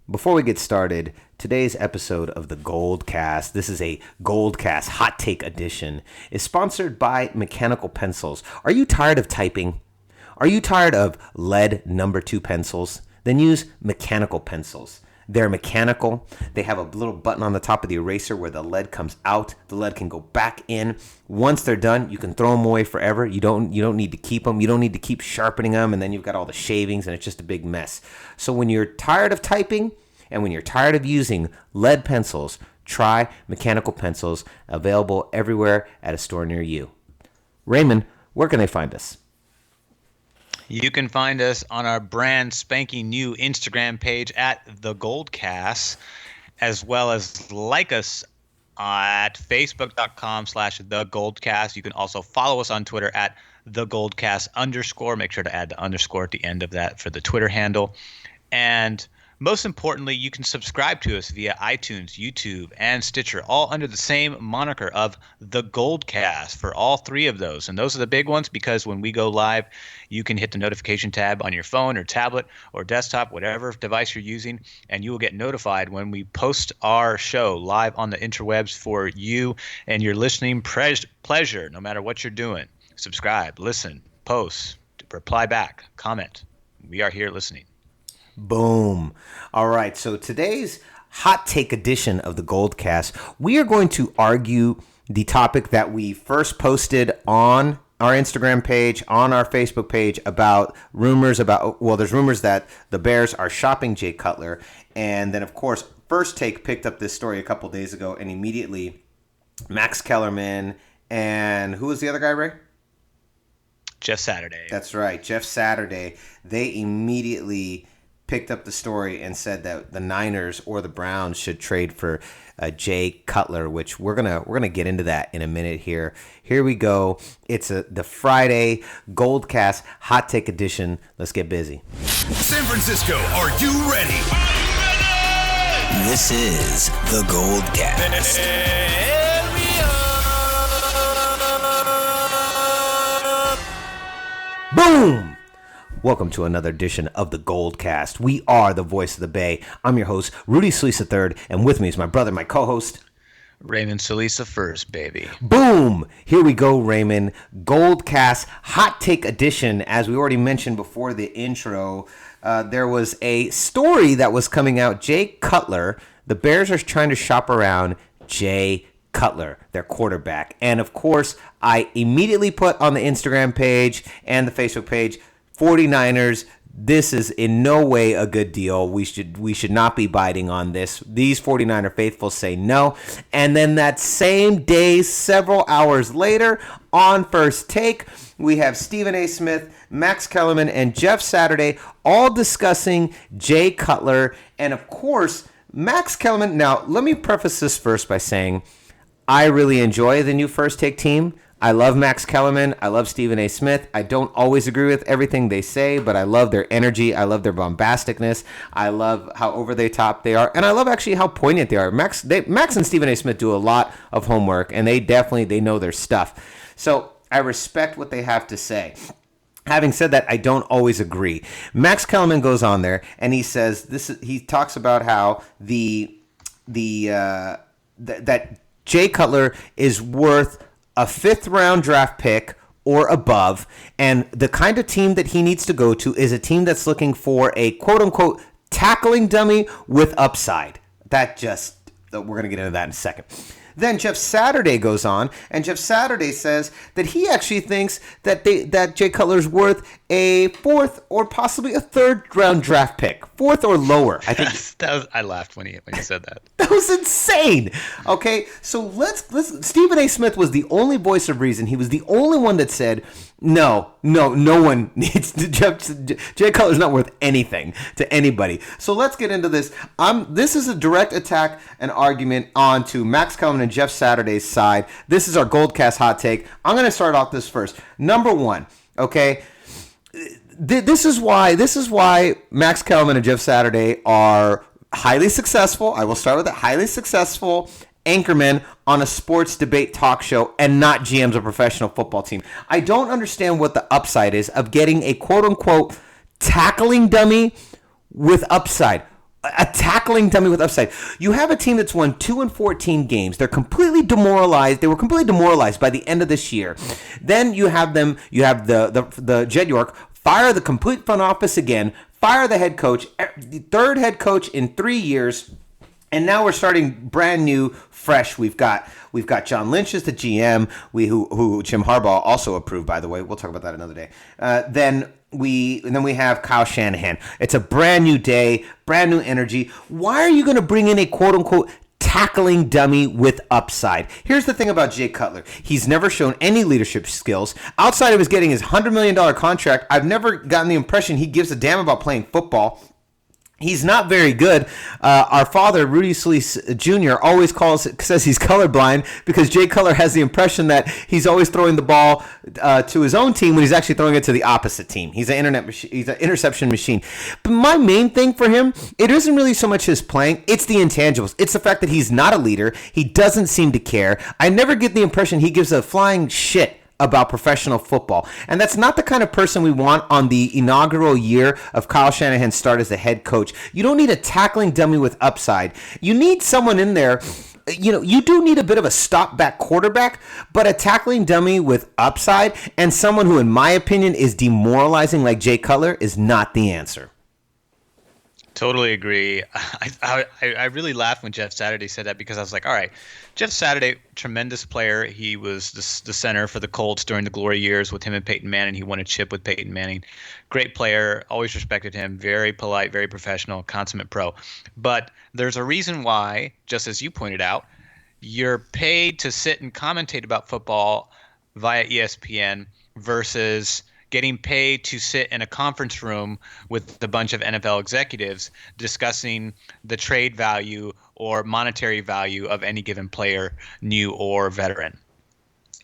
Before we get started, today's episode of the GoldCast, this is a GoldCast Hot Take Edition, is sponsored by Mechanical Pencils. Are you tired of typing? Are you tired of lead number 2 pencils? Then use Mechanical Pencils. They're mechanical. They have a little button on the top of the eraser where the lead comes out. The lead can go back in. Once they're done, you can throw them away forever. You don't need to keep them. You don't need to keep sharpening them, and then you've got all the shavings, and it's just a big mess. So when you're tired of typing and when you're tired of using lead pencils, try Mechanical Pencils, available everywhere at a store near you. Raymond, where can they find us? You can find us on our brand spanking new Instagram page at The GoldCast, as well as like us at facebook.com/The GoldCast. You can also follow us on Twitter at The GoldCast_. Make sure to add the underscore at the end of that for the Twitter handle. And most importantly, you can subscribe to us via iTunes, YouTube, and Stitcher, all under the same moniker of The GoldCast for all three of those. And those are the big ones because when we go live, you can hit the notification tab on your phone or tablet or desktop, whatever device you're using, and you will get notified when we post our show live on the interwebs for you and your listening pleasure, no matter what you're doing. Subscribe, listen, post, reply back, comment. We are here listening. Boom. All right. So today's hot take edition of the GoldCast, we are going to argue the topic that we first posted on our Instagram page, on our Facebook page about rumors there's rumors that the Bears are shopping Jay Cutler. And then, of course, First Take picked up this story a couple days ago, and immediately Max Kellerman and who was the other guy, Ray? Jeff Saturday. That's right. Jeff Saturday. They immediately picked up the story and said that the Niners or the Browns should trade for Jay Cutler, which we're gonna get into that in a minute here. Here we go. It's the Friday GoldCast Hot Take Edition. Let's get busy. San Francisco, are you ready? This is the GoldCast. Boom! Welcome to another edition of the GoldCast. We are the voice of the Bay. I'm your host, Rudy Solis III, and with me is my brother, my co-host, Raymond Solis first, baby. Boom! Here we go, Raymond. GoldCast Hot Take Edition. As we already mentioned before the intro, there was a story that was coming out. Jay Cutler, the Bears are trying to shop around Jay Cutler, their quarterback. And of course, I immediately put on the Instagram page and the Facebook page, 49ers, this is in no way a good deal. We should not be biting on this. These 49er faithful say no. And then that same day, several hours later, on First Take, we have Stephen A. Smith, Max Kellerman, and Jeff Saturday all discussing Jay Cutler. And of course, Max Kellerman. Now, let me preface this first by saying I really enjoy the new First Take team. I love Max Kellerman. I love Stephen A. Smith. I don't always agree with everything they say, but I love their energy. I love their bombasticness. I love how over the top they are. And I love actually how poignant they are. Max and Stephen A. Smith do a lot of homework, and they know their stuff. So I respect what they have to say. Having said that, I don't always agree. Max Kellerman goes on there, and he says he talks about how that Jay Cutler is worth a 5th-round draft pick or above, and the kind of team that he needs to go to is a team that's looking for a quote-unquote tackling dummy with upside. We're going to get into that in a second. Then Jeff Saturday goes on, and Jeff Saturday says that he actually thinks that Jay Cutler's worth a 4th or possibly a 3rd-round draft pick, 4th or lower. I think I laughed when you said that. That was insane. Okay, so let's. Stephen A. Smith was the only voice of reason. He was the only one that said, no one needs to. Jay Cutler's not worth anything to anybody. So let's get into this. This is a direct attack and argument onto Max Kellerman and Jeff Saturday's side. This is our GoldCast hot take. I'm going to start off this first. Number one, okay. This is why Max Kellerman and Jeff Saturday are highly successful. I will start with that. Highly successful anchormen on a sports debate talk show and not GMs of a professional football team. I don't understand what the upside is of getting a quote-unquote tackling dummy with upside. a tackling dummy with upside. You have a team that's won 2-14 games. They're completely demoralized. They were completely demoralized by the end of this year. Then you have the Jed York fire the complete front office again, fire the head coach, the third head coach in 3 years. And now we're starting brand new, fresh. We've got John Lynch as the GM, who Jim Harbaugh also approved, by the way. We'll talk about that another day. Then we have Kyle Shanahan. It's a brand new day, brand new energy. Why are you going to bring in a quote unquote tackling dummy with upside? Here's the thing about Jay Cutler. He's never shown any leadership skills. Outside of his getting his $100 million contract, I've never gotten the impression he gives a damn about playing football. He's not very good. Our father, Rudy Jr., always says he's colorblind because Jay Cutler has the impression that he's always throwing the ball to his own team when he's actually throwing it to the opposite team. He's an interception machine. But my main thing for him, it isn't really so much his playing. It's the intangibles. It's the fact that he's not a leader. He doesn't seem to care. I never get the impression he gives a flying shit about professional football. And that's not the kind of person we want on the inaugural year of Kyle Shanahan's start as the head coach. You don't need a tackling dummy with upside. You need someone in there. You do need a bit of a stop-back quarterback, but a tackling dummy with upside and someone who, in my opinion, is demoralizing like Jay Cutler is not the answer. Totally agree. I really laughed when Jeff Saturday said that because I was like, all right, Jeff Saturday, tremendous player. He was the center for the Colts during the glory years with him and Peyton Manning. He won a chip with Peyton Manning. Great player. Always respected him. Very polite, very professional, consummate pro. But there's a reason why, just as you pointed out, you're paid to sit and commentate about football via ESPN versus getting paid to sit in a conference room with a bunch of NFL executives discussing the trade value or monetary value of any given player, new or veteran.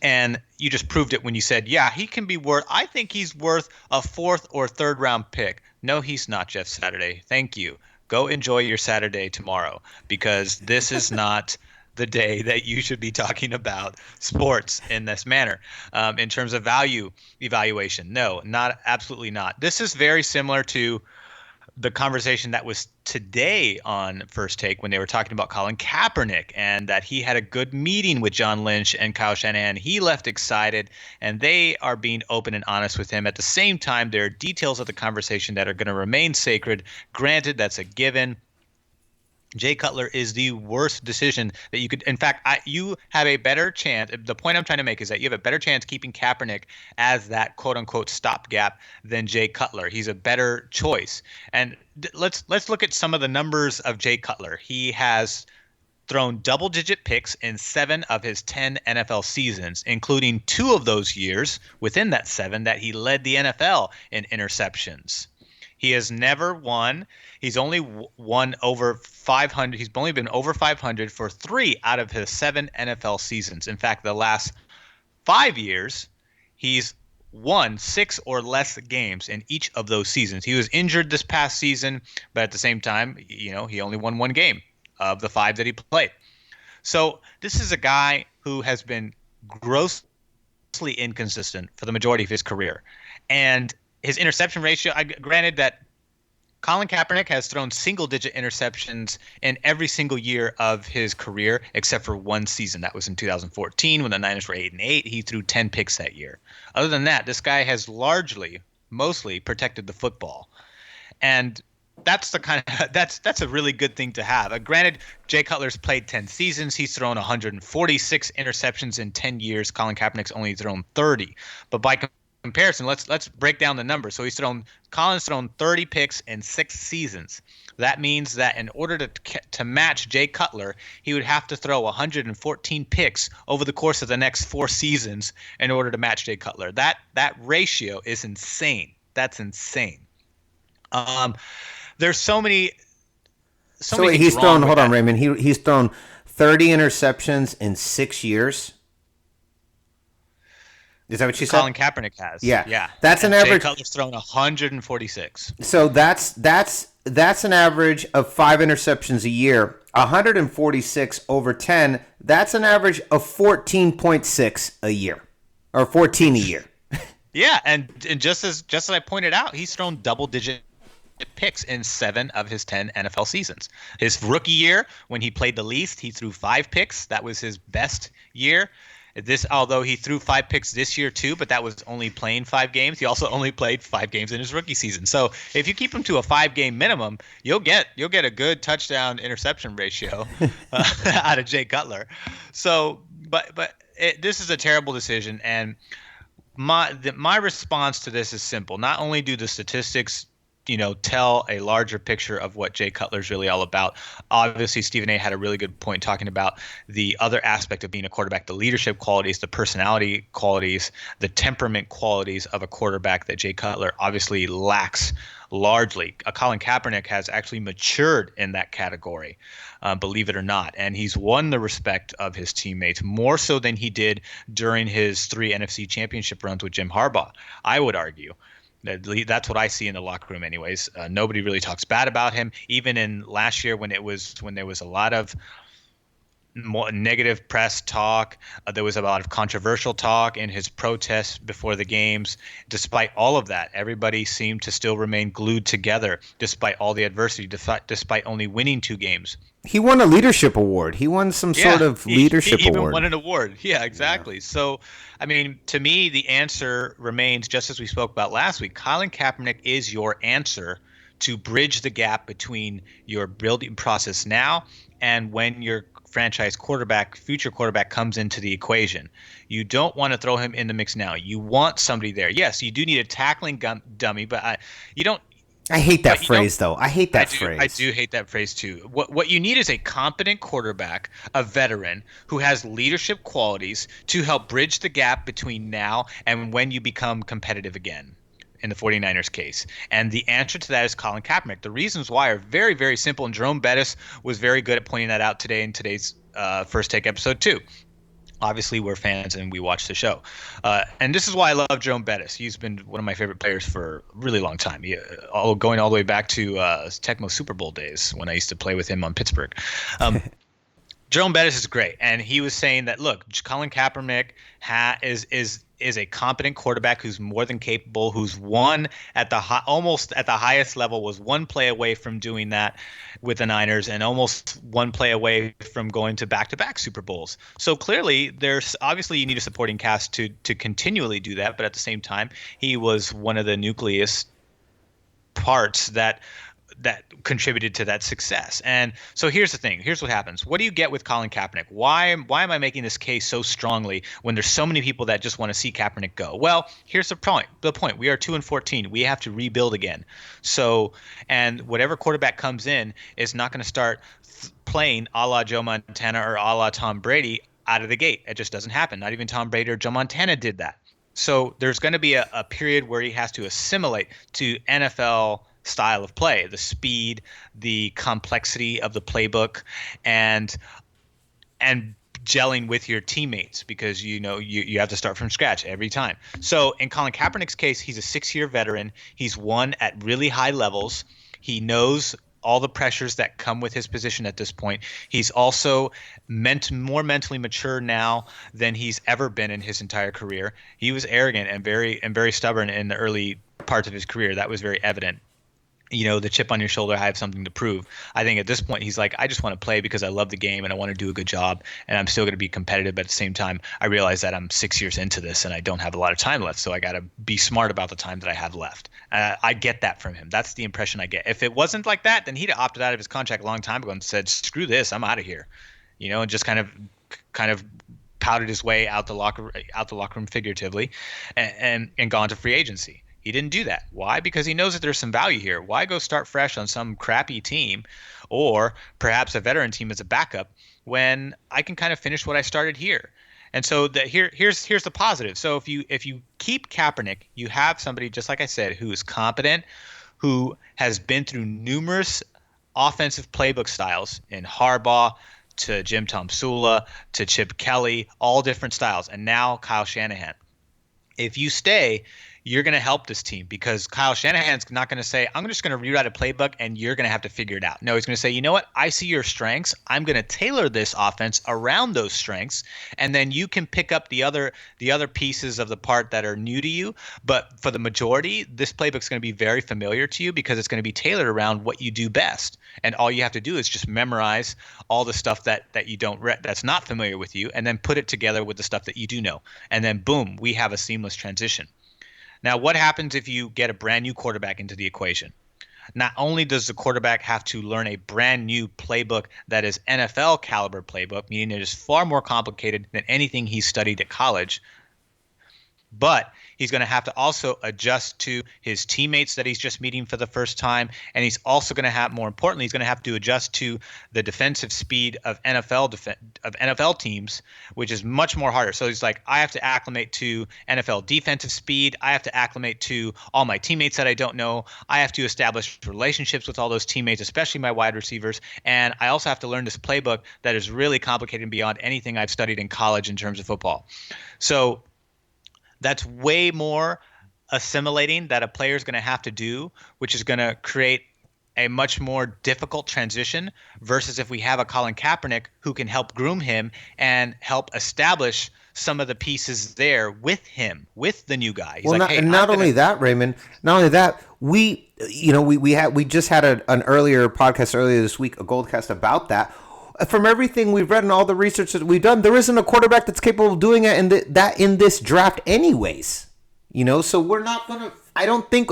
And you just proved it when you said, yeah, I think he's worth a 4th or 3rd round pick. No, he's not, Jeff Saturday. Thank you. Go enjoy your Saturday tomorrow because this is not the day that you should be talking about sports in this manner. In terms of value evaluation, no, absolutely not. This is very similar to the conversation that was today on First Take when they were talking about Colin Kaepernick and that he had a good meeting with John Lynch and Kyle Shanahan. He left excited, and they are being open and honest with him. At the same time, there are details of the conversation that are going to remain sacred. Granted, that's a given. Jay Cutler is the worst decision that you could. In fact, you have a better chance. The point I'm trying to make is that you have a better chance keeping Kaepernick as that quote unquote stopgap than Jay Cutler. He's a better choice. And let's look at some of the numbers of Jay Cutler. He has thrown double-digit picks in 7 of his 10 NFL seasons, including 2 of those years within that 7 that he led the NFL in interceptions. He has never won. He's only won over 500. He's only been over 500 for 3 out of his 7 NFL seasons. In fact, the last 5 years, he's won 6 or less games in each of those seasons. He was injured this past season, but at the same time, he only won 1 game of the 5 that he played. So this is a guy who has been grossly inconsistent for the majority of his career. And his interception ratio, granted that Colin Kaepernick has thrown single-digit interceptions in every single year of his career, except for 1 season. That was in 2014 when the Niners were 8-8. He threw 10 picks that year. Other than that, this guy has mostly protected the football, and that's that's a really good thing to have. Granted, Jay Cutler's played 10 seasons. He's thrown 146 interceptions in 10 years. Colin Kaepernick's only thrown 30, but by comparison, let's break down the numbers. So Colin's thrown 30 picks in 6 seasons. That means that in order to match Jay Cutler, he would have to throw 114 picks over the course of the next 4 seasons in order to match Jay Cutler. That ratio is insane. That's insane. There's so many. So he's thrown. Hold on, Raymond. He's thrown 30 interceptions in 6 years. Is that what you said? Colin Kaepernick has. Yeah. That's an average. Jay Cutler's thrown 146. So that's an average of 5 interceptions a year. 146 over 10. That's an average of 14.6 a year, or 14 a year. Yeah, and just as I pointed out, he's thrown double-digit picks in 7 of his 10 NFL seasons. His rookie year, when he played the least, he threw 5 picks. That was his best year. Although he threw 5 picks this year too, but that was only playing 5 games. He also only played 5 games in his rookie season. So if you keep him to a 5-game minimum, you'll get a good touchdown interception ratio out of Jay Cutler. So, this is a terrible decision, and my response to this is simple. Not only do the statistics tell a larger picture of what Jay Cutler is really all about. Obviously, Stephen A. had a really good point talking about the other aspect of being a quarterback, the leadership qualities, the personality qualities, the temperament qualities of a quarterback that Jay Cutler obviously lacks largely. Colin Kaepernick has actually matured in that category, believe it or not, and he's won the respect of his teammates more so than he did during his 3 NFC championship runs with Jim Harbaugh, I would argue. That's what I see in the locker room anyways. Nobody really talks bad about him. Even in last year when there was a lot of more negative press talk, there was a lot of controversial talk in his protests before the games. Despite all of that, everybody seemed to still remain glued together despite all the adversity, despite only winning 2 games. He won a leadership award. He won some sort of leadership he even award. won an award. Yeah, exactly. Yeah. So, I mean, to me, the answer remains just as we spoke about last week. Colin Kaepernick is your answer to bridge the gap between your building process now and when your franchise future quarterback comes into the equation. You don't want to throw him in the mix now. You want somebody there. Yes, you do need a tackling dummy, but you don't. I hate that phrase, though. I hate that phrase. I do hate that phrase, too. What you need is a competent quarterback, a veteran, who has leadership qualities to help bridge the gap between now and when you become competitive again, in the 49ers case. And the answer to that is Colin Kaepernick. The reasons why are very, very simple, and Jerome Bettis was very good at pointing that out today in today's First Take episode 2. Obviously, we're fans and we watch the show. And this is why I love Jerome Bettis. He's been one of my favorite players for a really long time, going all the way back to Tecmo Super Bowl days when I used to play with him on Pittsburgh. Jerome Bettis is great. And he was saying that, look, Colin Kaepernick is a competent quarterback who's more than capable, who's won at almost at the highest level, was one play away from doing that with the Niners and almost one play away from going to back-to-back Super Bowls. So clearly obviously you need a supporting cast to continually do that, but at the same time, he was one of the nucleus parts that contributed to that success. And so here's the thing. Here's what happens. What do you get with Colin Kaepernick? Why am I making this case so strongly when there's so many people that just want to see Kaepernick go? Well, here's the point. We are 2-14. We have to rebuild again. So, and whatever quarterback comes in is not going to start playing a la Joe Montana or a la Tom Brady out of the gate. It just doesn't happen. Not even Tom Brady or Joe Montana did that. So there's going to be a period where he has to assimilate to NFL style of play, the speed, the complexity of the playbook, and gelling with your teammates, because you have to start from scratch every time. So in Colin Kaepernick's case, he's a 6-year veteran. He's won at really high levels. He knows all the pressures that come with his position at this point. He's also more mentally mature now than he's ever been in his entire career. He was arrogant and very stubborn in the early parts of his career. That was very evident. The chip on your shoulder, I have something to prove. I think at this point he's like, I just want to play because I love the game and I want to do a good job, and I'm still going to be competitive. But at the same time, I realize that I'm 6 years into this and I don't have a lot of time left, so I got to be smart about the time that I have left. I get that from him. That's the impression I get. If it wasn't like that, then he'd have opted out of his contract a long time ago and said, screw this, I'm out of here, and just kind of pouted his way out the locker room figuratively and gone to free agency. He didn't do that. Why? Because he knows that there's some value here. Why go start fresh on some crappy team or perhaps a veteran team as a backup when I can kind of finish what I started here? And so here's the positive. So if you keep Kaepernick, you have somebody, just like I said, who is competent, who has been through numerous offensive playbook styles, in Harbaugh to Jim Tomsula to Chip Kelly, all different styles, and now Kyle Shanahan. If you stay, you're going to help this team, because Kyle Shanahan's not going to say, I'm just going to rewrite a playbook and you're going to have to figure it out. No, he's going to say, you know what? I see your strengths. I'm going to tailor this offense around those strengths. And then you can pick up the other pieces of the part that are new to you. But for the majority, this playbook's going to be very familiar to you because it's going to be tailored around what you do best. And all you have to do is just memorize all the stuff that you don't that's not familiar with you, and then put it together with the stuff that you do know. And then boom, we have a seamless transition. Now, what happens if you get a brand new quarterback into the equation? Not only does the quarterback have to learn a brand new playbook that is NFL caliber playbook, meaning it is far more complicated than anything he studied at college, but he's going to have to also adjust to his teammates that he's just meeting for the first time. And he's also going to have, more importantly, he's going to have to adjust to the defensive speed of NFL teams, which is much more harder. So he's like, I have to acclimate to NFL defensive speed. I have to acclimate to all my teammates that I don't know. I have to establish relationships with all those teammates, especially my wide receivers. And I also have to learn this playbook that is really complicated and beyond anything I've studied in college in terms of football. So that's way more assimilating that a player is going to have to do, which is going to create a much more difficult transition versus if we have a Colin Kaepernick who can help groom him and help establish some of the pieces there with him, with the new guy. He's not only that, Raymond, not only that, we just had an earlier podcast earlier this week, a GoldCast about that. From everything we've read and all the research that we've done, there isn't a quarterback that's capable of doing it in this draft anyways. So we're not going to – I don't think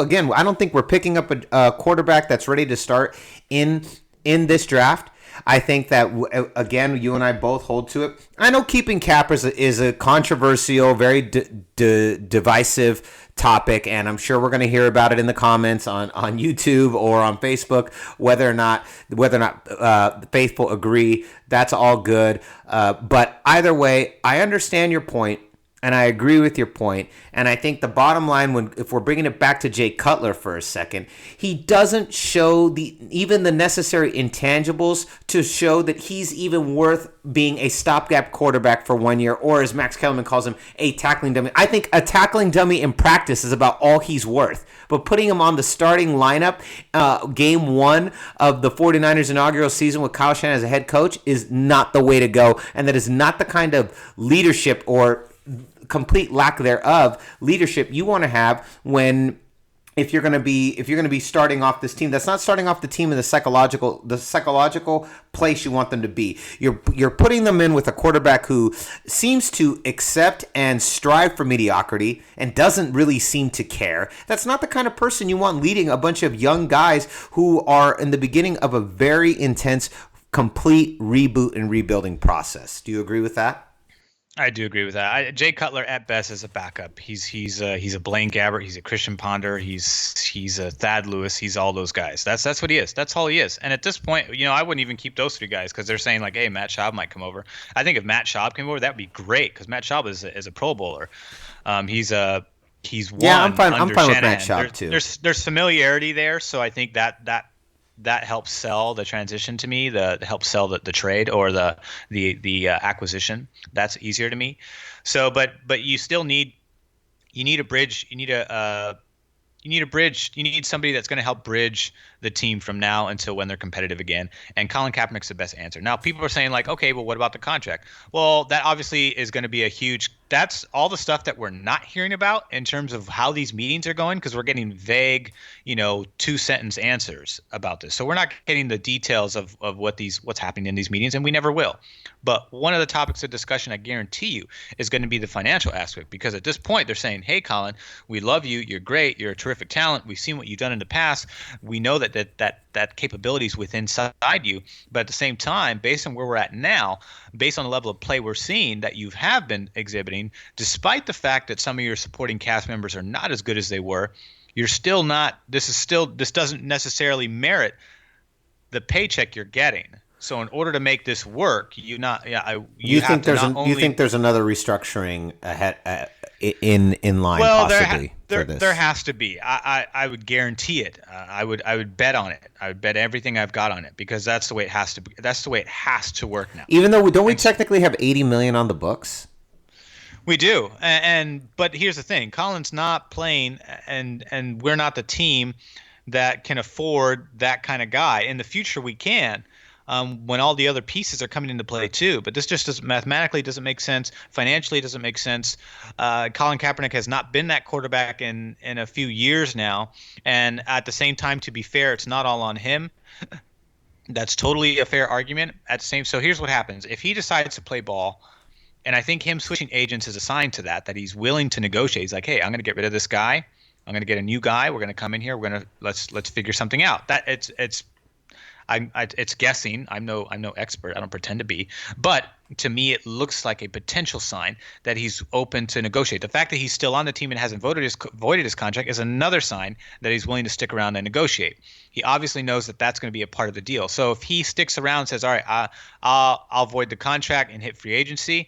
we're picking up a quarterback that's ready to start in this draft. I think that, again, you and I both hold to it. I know keeping Cap is a controversial, very divisive topic, and I'm sure we're going to hear about it in the comments on YouTube or on Facebook, whether or not the faithful agree. That's all good. But either way, I understand your point. And I agree with your point. And I think the bottom line, if we're bringing it back to Jay Cutler for a second, he doesn't show even the necessary intangibles to show that he's even worth being a stopgap quarterback for 1 year, or as Max Kellerman calls him, a tackling dummy. I think a tackling dummy in practice is about all he's worth. But putting him on the starting lineup, game one of the 49ers inaugural season with Kyle Shanahan as a head coach is not the way to go. And that is not the kind of leadership or complete lack thereof leadership you want to have if you're going to be starting off this team. That's not starting off the team in the psychological place you want them to be. You're putting them in with a quarterback who seems to accept and strive for mediocrity and doesn't really seem to care. That's not the kind of person you want leading a bunch of young guys who are in the beginning of a very intense, complete reboot and rebuilding process. Do you agree with that? I do agree with that. Jay Cutler at best is a backup. He's a Blaine Gabbert. He's a Christian Ponder. He's a Thad Lewis. He's all those guys. That's what he is. That's all he is. And at this point, I wouldn't even keep those three guys because they're saying like, hey, Matt Schaub might come over. I think if Matt Schaub came over, that would be great because Matt Schaub is a Pro Bowler. He's won. Yeah, I'm fine with Matt Schaub too. There's familiarity there, so I think that helps sell the transition to me. Helps sell the trade or the acquisition. That's easier to me. So, but you still need a bridge. You need a bridge. You need somebody that's going to help bridge the team from now until when they're competitive again. And Colin Kaepernick's the best answer. Now, people are saying like, okay, well, what about the contract? Well, that obviously is going to be a huge. That's all the stuff that we're not hearing about in terms of how these meetings are going because we're getting vague, 2-sentence answers about this. So we're not getting the details of what's happening in these meetings, and we never will. But one of the topics of discussion, I guarantee you, is going to be the financial aspect because at this point they're saying, hey, Colin, we love you. You're great. You're a terrific talent. We've seen what you've done in the past. We know that capability is within inside you. But at the same time, based on where we're at now, based on the level of play we're seeing that you have been exhibiting, despite the fact that some of your supporting cast members are not as good as they were, you're still not. This doesn't necessarily merit the paycheck you're getting. So in order to make this work, you think there's another restructuring ahead in line possibly for this? There has to be. I would guarantee it. I would bet on it. I would bet everything I've got on it because that's the way it has to be. That's the way it has to work now. Even though don't we technically have $80 million on the books? We do, but here's the thing: Colin's not playing, and we're not the team that can afford that kind of guy. In the future, we can, when all the other pieces are coming into play too. But this just mathematically doesn't make sense. Financially, it doesn't make sense. Colin Kaepernick has not been that quarterback in a few years now, and at the same time, to be fair, it's not all on him. That's totally a fair argument. So here's what happens: if he decides to play ball. And I think him switching agents is a sign to that he's willing to negotiate. He's like, hey, I'm going to get rid of this guy. I'm going to get a new guy. We're going to come in here. We're going to let's figure something out. That it's guessing. I'm no expert. I don't pretend to be. But to me, it looks like a potential sign that he's open to negotiate. The fact that he's still on the team and hasn't voided his contract is another sign that he's willing to stick around and negotiate. He obviously knows that that's going to be a part of the deal. So if he sticks around and says, all right, I'll void the contract and hit free agency,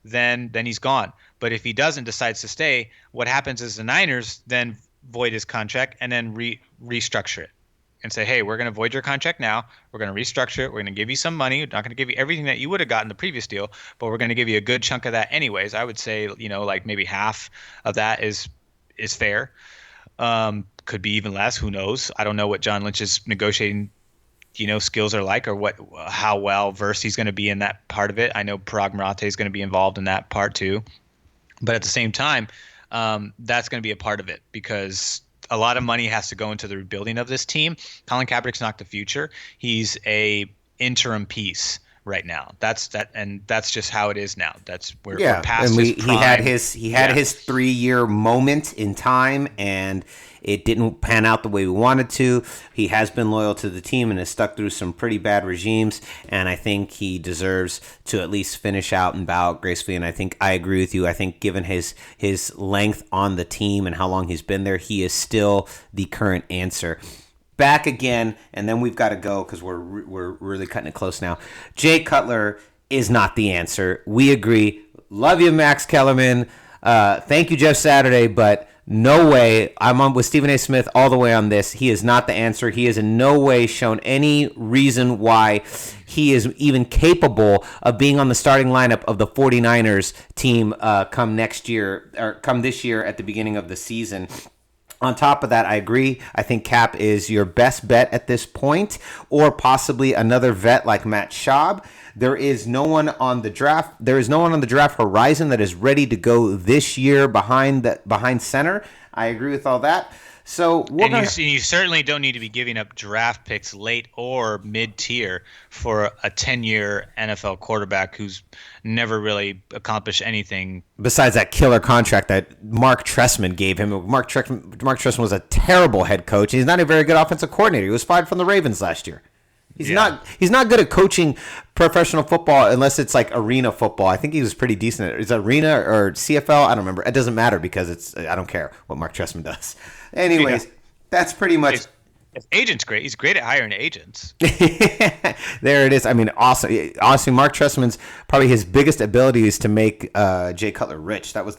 then he's gone. But if he doesn't, decides to stay, what happens is the Niners then void his contract and then restructure it and say, hey, we're going to void your contract now. We're going to restructure it. We're going to give you some money. We're not going to give you everything that you would have gotten the previous deal, but we're going to give you a good chunk of that anyways. I would say, like maybe half of that is fair. Could be even less. Who knows? I don't know what John Lynch's negotiating skills are like, or how well versed he's going to be in that part of it. I know Parag Marathe is going to be involved in that part too, but at the same time, that's going to be a part of it because a lot of money has to go into the rebuilding of this team. Colin Kaepernick's not the future. He's a interim piece right now. That's just how it is now. We're past his prime. He had his 3-year moment in time, and it didn't pan out the way we wanted to. He has been loyal to the team and has stuck through some pretty bad regimes, and I think he deserves to at least finish out and bow out gracefully. And I think I agree with you. I think given his length on the team and how long he's been there, he is still the current answer. Back again, and then we've got to go because we're really cutting it close now. Jay Cutler is not the answer. We agree. Love you, Max Kellerman. Thank you, Jeff Saturday, but no way. I'm on with Stephen A. Smith all the way on this. He is not the answer. He has in no way shown any reason why he is even capable of being on the starting lineup of the 49ers team come next year or come this year at the beginning of the season. On top of that, I agree. I think Cap is your best bet at this point, or possibly another vet like Matt Schaub. There is no one on the draft. There is no one on the draft horizon that is ready to go this year behind center. I agree with all that. So you certainly don't need to be giving up draft picks late or mid-tier for a 10-year NFL quarterback who's never really accomplished anything. Besides that killer contract that Mark Trestman gave him. Mark Trestman was a terrible head coach. He's not a very good offensive coordinator. He was fired from the Ravens last year. He's not good at coaching professional football unless it's like arena football. I think he was pretty decent at it. Is it arena or CFL? I don't remember. It doesn't matter because I don't care what Mark Trestman does. Anyways, that's pretty much. His agent's great. He's great at hiring agents. There it is. I mean, awesome. Honestly, Mark Trestman's probably his biggest ability is to make Jay Cutler rich. That was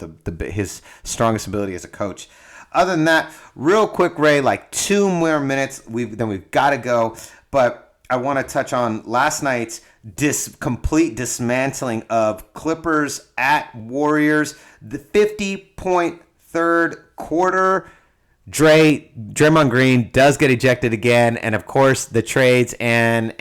his strongest ability as a coach. Other than that, real quick, Ray, like 2 more minutes. We've got to go. But I want to touch on last night's complete dismantling of Clippers at Warriors. The 50-point third quarter. Draymond Green does get ejected again, and of course the trades and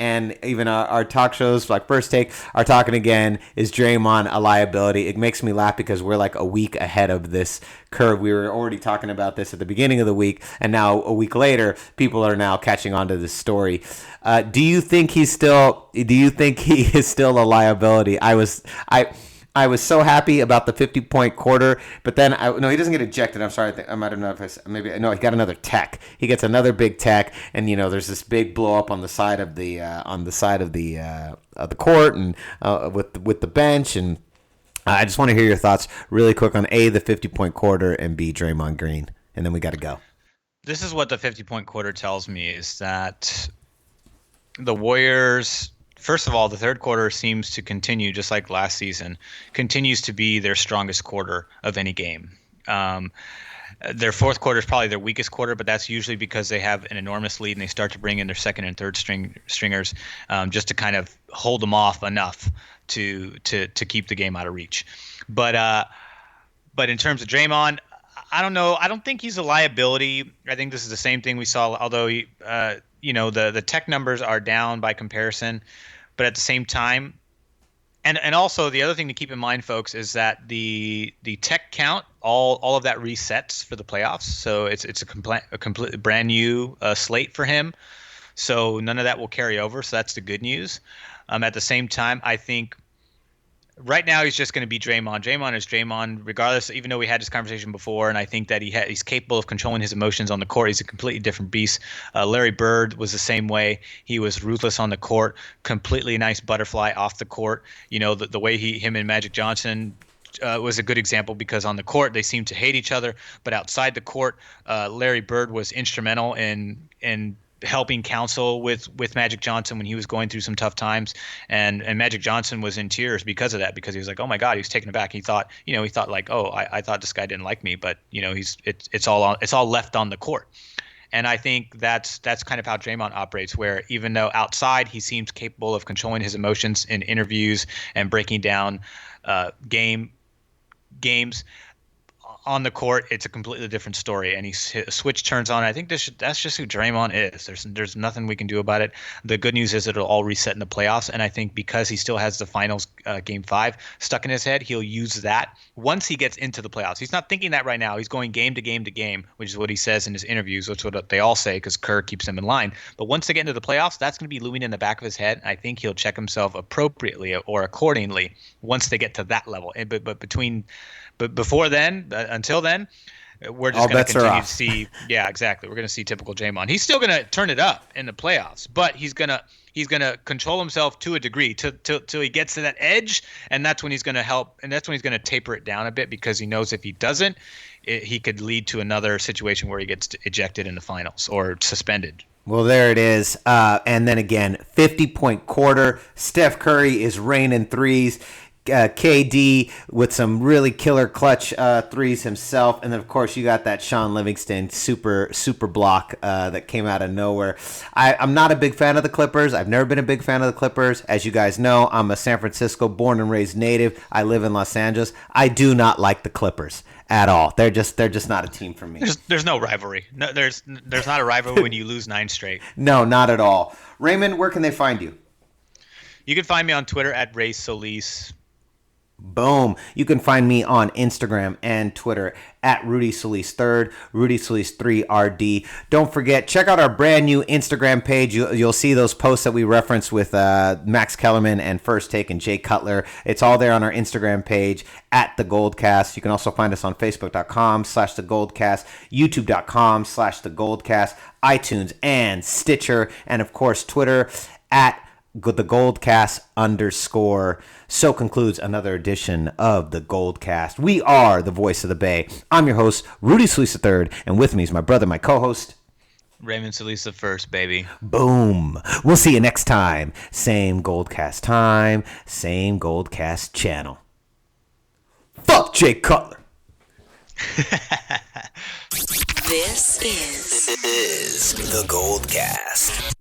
even our talk shows like First Take are talking again. Is Draymond a liability? It makes me laugh because we're like a week ahead of this curve. We were already talking about this at the beginning of the week, and now a week later, people are now catching on to this story. Do you think he is still a liability? I was so happy about the 50-point quarter, but then he doesn't get ejected. I'm sorry, I might have known he got another tech. He gets another big tech, and there's this big blow up on the side of the court and with the bench. And I just want to hear your thoughts really quick on A, the 50-point quarter, and B, Draymond Green, and then we got to go. This is what the 50-point quarter tells me is that the Warriors. First of all, the third quarter seems to continue, just like last season, continues to be their strongest quarter of any game. Their fourth quarter is probably their weakest quarter, but that's usually because they have an enormous lead and they start to bring in their second and third stringers just to kind of hold them off enough to keep the game out of reach. But But in terms of Draymond, I don't know. I don't think he's a liability. I think this is the same thing we saw, although the tech numbers are down by comparison, but at the same time, and also the other thing to keep in mind, folks, is that the tech count, all of that resets for the playoffs. So it's a completely brand new slate for him. So none of that will carry over. So that's the good news. At the same time, I think right now he's just going to be Draymond. Draymond is Draymond, regardless. Even though we had this conversation before, and I think that he's capable of controlling his emotions on the court. He's a completely different beast. Larry Bird was the same way. He was ruthless on the court, completely nice butterfly off the court. The way him and Magic Johnson was a good example, because on the court they seemed to hate each other, but outside the court, Larry Bird was instrumental in helping counsel with Magic Johnson when he was going through some tough times, and Magic Johnson was in tears because of that, because he was like, oh my God, he was taken aback. He thought like, oh, I thought this guy didn't like me, but it's all left on the court. And I think that's kind of how Draymond operates, where even though outside he seems capable of controlling his emotions in interviews and breaking down games, on the court, it's a completely different story, and a switch turns on. I think that's just who Draymond is. There's nothing we can do about it. The good news is it'll all reset in the playoffs, and I think because he still has the finals game 5 stuck in his head, he'll use that once he gets into the playoffs. He's not thinking that right now. He's going game to game to game, which is what he says in his interviews, which is what they all say, because Kerr keeps him in line. But once they get into the playoffs, that's going to be looming in the back of his head. I think he'll check himself appropriately or accordingly once they get to that level. But before then, until then, we're just going to continue to see. Yeah, exactly. We're going to see typical Draymond. He's still going to turn it up in the playoffs, but he's gonna control himself to a degree till he gets to that edge, and that's when he's going to help, and that's when he's going to taper it down a bit, because he knows if he doesn't, he could lead to another situation where he gets ejected in the finals or suspended. Well, there it is. And then again, 50-point quarter. Steph Curry is raining threes. KD with some really killer clutch threes himself, and then of course you got that Sean Livingston super block that came out of nowhere. I'm not a big fan of the Clippers. I've never been a big fan of the Clippers. As you guys know, I'm a San Francisco born and raised native. I live in Los Angeles. I do not like the Clippers at all. They're just not a team for me. There's no rivalry. No, there's not a rivalry when you lose 9 straight. No, not at all. Raymond, where can they find you? You can find me on Twitter at Ray Solis. Boom. You can find me on Instagram and Twitter at Rudy Solis 3rd, Rudy Solis 3RD. Don't forget, check out our brand new Instagram page. You'll see those posts that we referenced with Max Kellerman and First Take and Jay Cutler. It's all there on our Instagram page at The GoldCast. You can also find us on Facebook.com/The GoldCast, YouTube.com/The GoldCast, iTunes and Stitcher, and of course Twitter at The GoldCast _. So concludes another edition of The GoldCast. We are the voice of the Bay. I'm your host, Rudy Solis III, and with me is my brother, my co-host, Raymond Solis I, baby. Boom. We'll see you next time. Same GoldCast time, same GoldCast channel. Fuck Jay Cutler. This is The GoldCast.